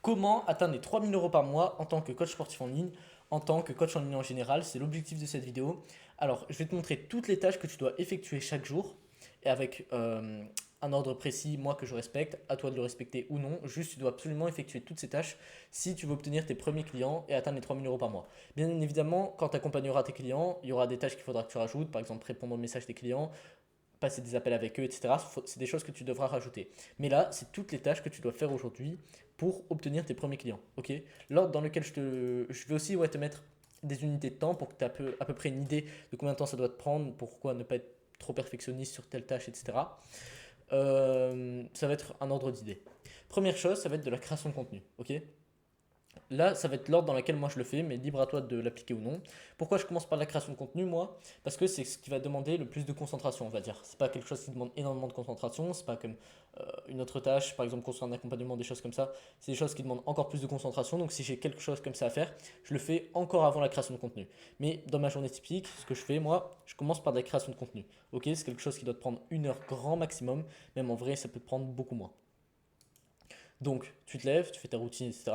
Comment atteindre les 3 000 € par mois en tant que coach sportif en ligne, en tant que coach en ligne en général? C'est l'objectif de cette vidéo. Alors, je vais te montrer toutes les tâches que tu dois effectuer chaque jour et avec un ordre précis, moi que je respecte, à toi de le respecter ou non. Juste, tu dois absolument effectuer toutes ces tâches si tu veux obtenir tes premiers clients et atteindre les 3 000 € par mois. Bien évidemment, quand tu accompagneras tes clients, il y aura des tâches qu'il faudra que tu rajoutes, par exemple répondre aux messages des clients, passer des appels avec eux, etc. C'est des choses que tu devras rajouter. Mais là, c'est toutes les tâches que tu dois faire aujourd'hui pour obtenir tes premiers clients. Ok. L'ordre dans lequel je vais aussi te mettre des unités de temps pour que tu aies à peu près une idée de combien de temps ça doit te prendre, pourquoi ne pas être trop perfectionniste sur telle tâche, etc. Ça va être un ordre d'idée. Première chose, ça va être de la création de contenu. Ok. Là, ça va être l'ordre dans lequel moi je le fais, mais libre à toi de l'appliquer ou non. Pourquoi je commence par la création de contenu, moi? Parce que c'est ce qui va demander le plus de concentration, on va dire. C'est pas quelque chose qui demande énormément de concentration, c'est pas comme une autre tâche, par exemple construire un accompagnement, des choses comme ça. C'est des choses qui demandent encore plus de concentration, donc si j'ai quelque chose comme ça à faire, je le fais encore avant la création de contenu. Mais dans ma journée typique, ce que je fais, moi, je commence par de la création de contenu. Ok, c'est quelque chose qui doit te prendre 1 heure grand maximum, même en vrai, ça peut te prendre beaucoup moins. Donc, tu te lèves, tu fais ta routine, etc.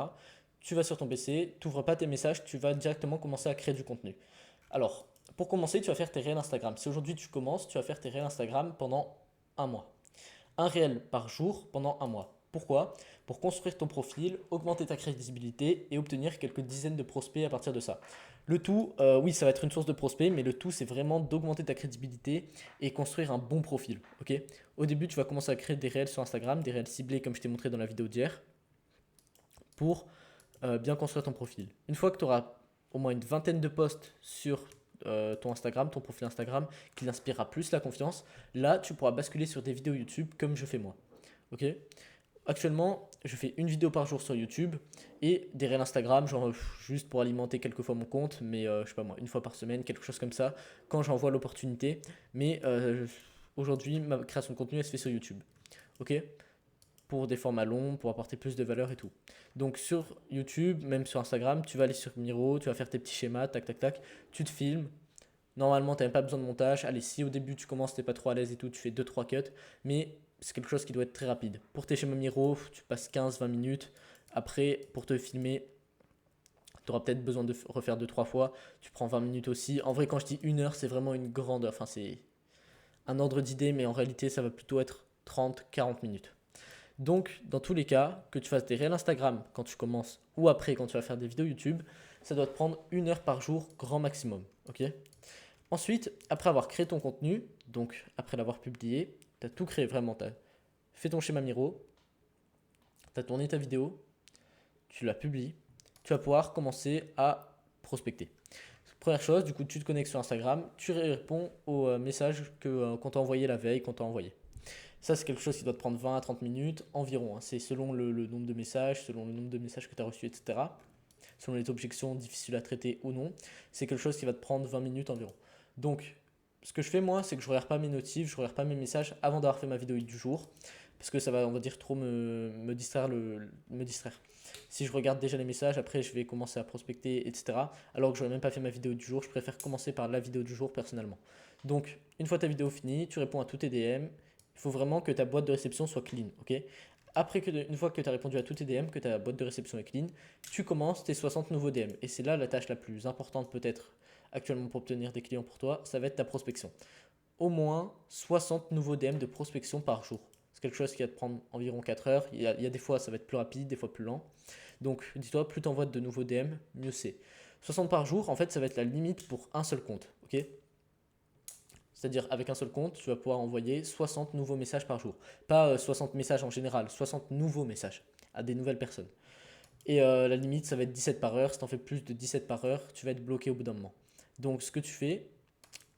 Tu vas sur ton PC, tu n'ouvres pas tes messages, tu vas directement commencer à créer du contenu. Alors, pour commencer, tu vas faire tes réels Instagram. Si aujourd'hui tu commences, tu vas faire tes réels Instagram pendant un mois. Un réel par jour pendant un mois. Pourquoi? Pour construire ton profil, augmenter ta crédibilité et obtenir quelques dizaines de prospects à partir de ça. Le tout, oui, ça va être une source de prospects, mais le tout, c'est vraiment d'augmenter ta crédibilité et construire un bon profil. Ok. Au début, tu vas commencer à créer des réels sur Instagram, des réels ciblés comme je t'ai montré dans la vidéo d'hier, pour bien construire ton profil. Une fois que tu auras au moins une vingtaine de posts sur ton Instagram, ton profil Instagram, qui inspirera plus la confiance, là, tu pourras basculer sur des vidéos YouTube comme je fais moi. Ok. Actuellement, je fais une vidéo par jour sur YouTube et des réels Instagram, genre juste pour alimenter quelques fois mon compte, mais je sais pas moi, une fois par semaine, quelque chose comme ça, quand j'en vois l'opportunité. Mais aujourd'hui, ma création de contenu, elle se fait sur YouTube. Ok. Pour des formats longs, pour apporter plus de valeur et tout. Donc sur YouTube, même sur Instagram, tu vas aller sur Miro, tu vas faire tes petits schémas, tac tac tac, tu te filmes. Normalement, tu n'as même pas besoin de montage. Allez, si au début tu commences, tu n'es pas trop à l'aise et tout, tu fais deux trois cuts, mais c'est quelque chose qui doit être très rapide. Pour tes schémas Miro, tu passes 15-20 minutes. Après, pour te filmer, tu auras peut-être besoin de refaire deux trois fois. Tu prends 20 minutes aussi. En vrai, quand je dis 1 heure, c'est vraiment une grande. Enfin, c'est un ordre d'idée, mais en réalité, ça va plutôt être 30-40 minutes. Donc, dans tous les cas, que tu fasses des réels Instagram quand tu commences ou après quand tu vas faire des vidéos YouTube, ça doit te prendre 1 heure par jour, grand maximum. Ok. Ensuite, après avoir créé ton contenu, donc après l'avoir publié, tu as tout créé vraiment. Tu as fait ton schéma Miro, tu as tourné ta vidéo, tu la publies, tu vas pouvoir commencer à prospecter. Première chose, du coup, tu te connectes sur Instagram, tu réponds aux messages qu'on t'a envoyé la veille, qu'on t'a envoyé. Ça, c'est quelque chose qui doit te prendre 20 à 30 minutes environ, hein. C'est selon le nombre de messages, selon le nombre de messages que tu as reçus, etc. Selon les objections difficiles à traiter ou non. C'est quelque chose qui va te prendre 20 minutes environ. Donc, ce que je fais moi, c'est que je ne regarde pas mes notifs, je ne regarde pas mes messages avant d'avoir fait ma vidéo du jour. Parce que ça va, on va dire, trop me distraire, me distraire. Si je regarde déjà les messages, après je vais commencer à prospecter, etc. Alors que je n'aurais même pas fait ma vidéo du jour, je préfère commencer par la vidéo du jour personnellement. Donc, une fois ta vidéo finie, tu réponds à tous tes DM. Il faut vraiment que ta boîte de réception soit clean. Ok. Après, une fois que tu as répondu à tous tes DM, que ta boîte de réception est clean, tu commences tes 60 nouveaux DM. Et c'est là la tâche la plus importante peut-être actuellement pour obtenir des clients pour toi, ça va être ta prospection. Au moins 60 nouveaux DM de prospection par jour. C'est quelque chose qui va te prendre environ 4 heures. Il y a des fois, ça va être plus rapide, des fois plus lent. Donc, dis-toi, plus tu envoies de nouveaux DM, mieux c'est. 60 par jour, en fait, ça va être la limite pour un seul compte. Ok. C'est-à-dire, avec un seul compte, tu vas pouvoir envoyer 60 nouveaux messages par jour. Pas 60 messages en général, 60 nouveaux messages à des nouvelles personnes. Et la limite, ça va être 17 par heure. Si tu en fais plus de 17 par heure, tu vas être bloqué au bout d'un moment. Donc, ce que tu fais,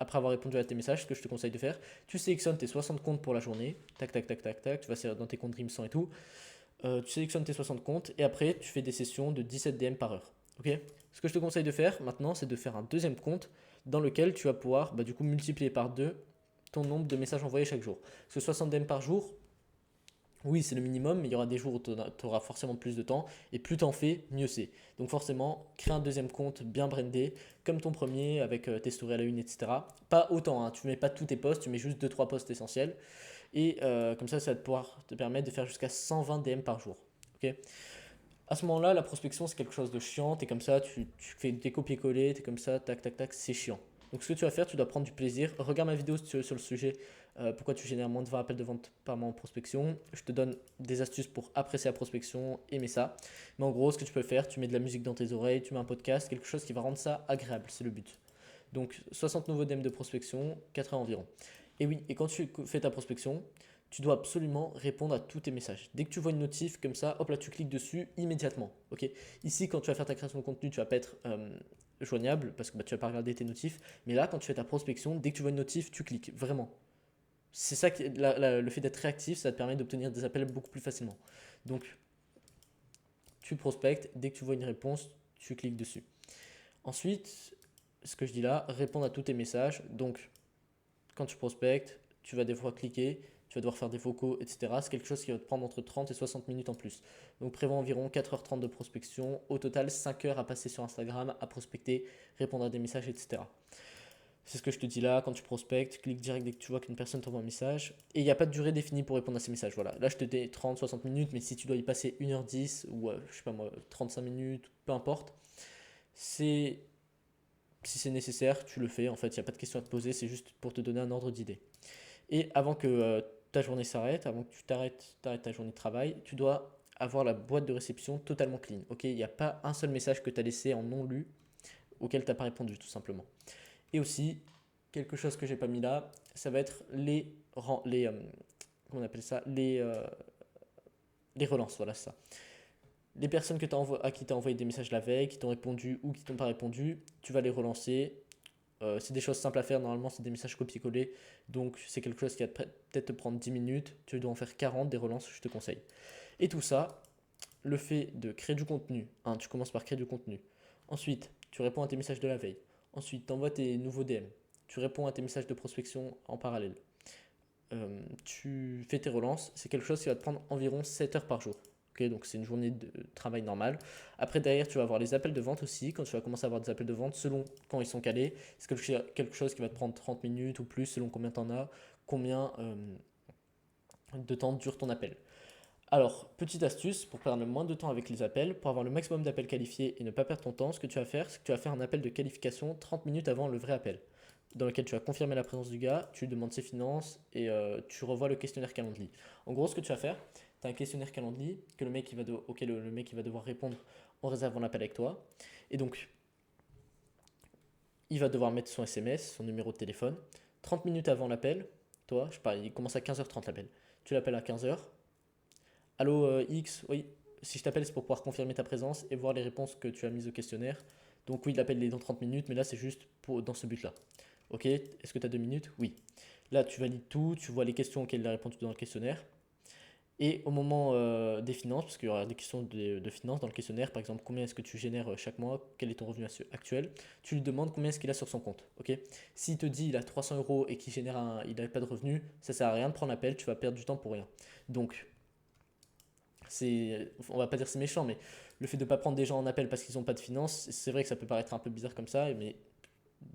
après avoir répondu à tes messages, ce que je te conseille de faire, tu sélectionnes tes 60 comptes pour la journée. Tac, tac, tac, tac, tac. Tu vas dans tes comptes Dreamsand et tout. Tu sélectionnes tes 60 comptes et après, tu fais des sessions de 17 DM par heure. Ok. Ce que je te conseille de faire maintenant, c'est de faire un deuxième compte dans lequel tu vas pouvoir du coup multiplier par 2 ton nombre de messages envoyés chaque jour. Parce que 60 DM par jour, oui, c'est le minimum, mais il y aura des jours où tu auras forcément plus de temps. Et plus tu en fais, mieux c'est. Donc forcément, crée un deuxième compte bien brandé, comme ton premier, avec tes stories à la une, etc. Pas autant, hein, tu ne mets pas tous tes posts, tu mets juste deux trois posts essentiels. Et comme ça va pouvoir te permettre de faire jusqu'à 120 DM par jour. Ok. À ce moment-là, la prospection, c'est quelque chose de chiant. Tu es comme ça, tu fais des copier-coller, tu es comme ça, tac, tac, tac, c'est chiant. Donc, ce que tu vas faire, tu dois prendre du plaisir. Regarde ma vidéo si tu veux, sur le sujet, pourquoi tu génères moins de 20 appels de vente par mois en prospection. Je te donne des astuces pour apprécier la prospection, aimer ça. Mais en gros, ce que tu peux faire, tu mets de la musique dans tes oreilles, tu mets un podcast, quelque chose qui va rendre ça agréable, c'est le but. Donc, 60 nouveaux DM de prospection, 4 heures environ. Et oui, et quand tu fais ta prospection, tu dois absolument répondre à tous tes messages. Dès que tu vois une notif comme ça, hop là, tu cliques dessus immédiatement. Ok. Ici, quand tu vas faire ta création de contenu, tu vas pas être joignable parce que tu vas pas regarder tes notifs. Mais là, quand tu fais ta prospection, dès que tu vois une notif, tu cliques vraiment. C'est ça qui, le fait d'être réactif, ça te permet d'obtenir des appels beaucoup plus facilement. Donc, tu prospectes, dès que tu vois une réponse, tu cliques dessus. Ensuite, ce que je dis là, répondre à tous tes messages. Donc, quand tu prospectes, tu vas des fois cliquer, tu vas devoir faire des vocaux, etc. C'est quelque chose qui va te prendre entre 30 et 60 minutes en plus. Donc prévois environ 4h30 de prospection. Au total, 5 heures à passer sur Instagram, à prospecter, répondre à des messages, etc. C'est ce que je te dis là, quand tu prospectes, clique direct dès que tu vois qu'une personne t'envoie un message. Et il n'y a pas de durée définie pour répondre à ces messages. Voilà. Là, je te dis 30, 60 minutes, mais si tu dois y passer 1h10 ou je sais pas moi, 35 minutes, peu importe, si c'est nécessaire, tu le fais. En fait, il n'y a pas de question à te poser, c'est juste pour te donner un ordre d'idée. Et avant que ta journée s'arrête, avant que tu t'arrêtes ta journée de travail, tu dois avoir la boîte de réception totalement clean. Ok, il n'y a pas un seul message que tu as laissé en non lu auquel tu n'as pas répondu, tout simplement. Et aussi, quelque chose que j'ai pas mis là, ça va être comment on appelle ça, les relances. Voilà ça. Les personnes à qui tu as envoyé des messages la veille, qui t'ont répondu ou qui t'ont pas répondu, tu vas les relancer. C'est des choses simples à faire, normalement c'est des messages copier-coller, donc c'est quelque chose qui va peut-être te prendre 10 minutes, tu dois en faire 40 des relances, je te conseille. Et tout ça, le fait de créer du contenu, hein, tu commences par créer du contenu, ensuite tu réponds à tes messages de la veille, ensuite tu envoies tes nouveaux DM, tu réponds à tes messages de prospection en parallèle, tu fais tes relances, c'est quelque chose qui va te prendre environ 7 heures par jour. Okay, donc c'est une journée de travail normale. Après, derrière, tu vas avoir les appels de vente aussi. Quand tu vas commencer à avoir des appels de vente, selon quand ils sont calés, c'est quelque chose qui va te prendre 30 minutes ou plus, selon combien tu en as, combien de temps dure ton appel. Alors, petite astuce, pour perdre le moins de temps avec les appels, pour avoir le maximum d'appels qualifiés et ne pas perdre ton temps, ce que tu vas faire, c'est que tu vas faire un appel de qualification 30 minutes avant le vrai appel, dans lequel tu vas confirmer la présence du gars, tu lui demandes ses finances et tu revois le questionnaire Calendly. En gros, ce que tu vas faire, tu as un questionnaire Calendly auquel le mec il va devoir répondre en réservant l'appel avec toi. Et donc, il va devoir mettre son SMS, son numéro de téléphone. 30 minutes avant l'appel, toi, je sais pas, il commence à 15h30 l'appel. Tu l'appelles à 15h. Allô X, oui, si je t'appelle, c'est pour pouvoir confirmer ta présence et voir les réponses que tu as mises au questionnaire. Donc oui, l'appel est dans 30 minutes, mais là, c'est juste dans ce but-là. Ok, est-ce que tu as 2 minutes? Oui. Là, tu valides tout, tu vois les questions auxquelles il a répondu dans le questionnaire. Et au moment des finances, parce qu'il y aura des questions de finances dans le questionnaire, par exemple, combien est-ce que tu génères chaque mois, quel est ton revenu actuel, tu lui demandes combien est-ce qu'il a sur son compte. Ok. S'il te dit il a 300 euros et qu'il il n'a pas de revenu, ça sert à rien de prendre l'appel, tu vas perdre du temps pour rien. Donc, on va pas dire c'est méchant, mais le fait de ne pas prendre des gens en appel parce qu'ils n'ont pas de finances, c'est vrai que ça peut paraître un peu bizarre comme ça, mais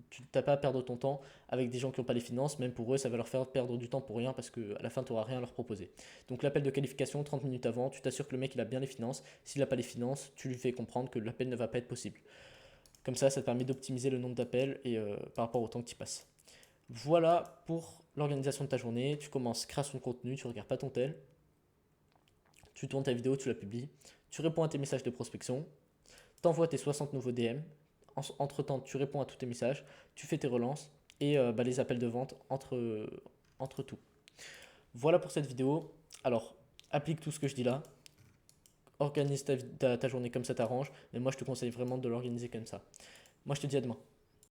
tu n'as pas à perdre ton temps avec des gens qui n'ont pas les finances, même pour eux, ça va leur faire perdre du temps pour rien parce qu'à la fin, tu n'auras rien à leur proposer. Donc l'appel de qualification, 30 minutes avant, tu t'assures que le mec il a bien les finances. S'il n'a pas les finances, tu lui fais comprendre que l'appel ne va pas être possible. Comme ça te permet d'optimiser le nombre d'appels et par rapport au temps que tu passes. Voilà pour l'organisation de ta journée. Tu commences création de contenu, tu ne regardes pas ton tel, tu tournes ta vidéo, tu la publies, tu réponds à tes messages de prospection, tu envoies tes 60 nouveaux DM. Entre temps, tu réponds à tous tes messages, tu fais tes relances et les appels de vente entre tout. Voilà pour cette vidéo. Alors, applique tout ce que je dis là. Organise ta journée comme ça t'arrange. Mais moi, je te conseille vraiment de l'organiser comme ça. Moi, je te dis à demain.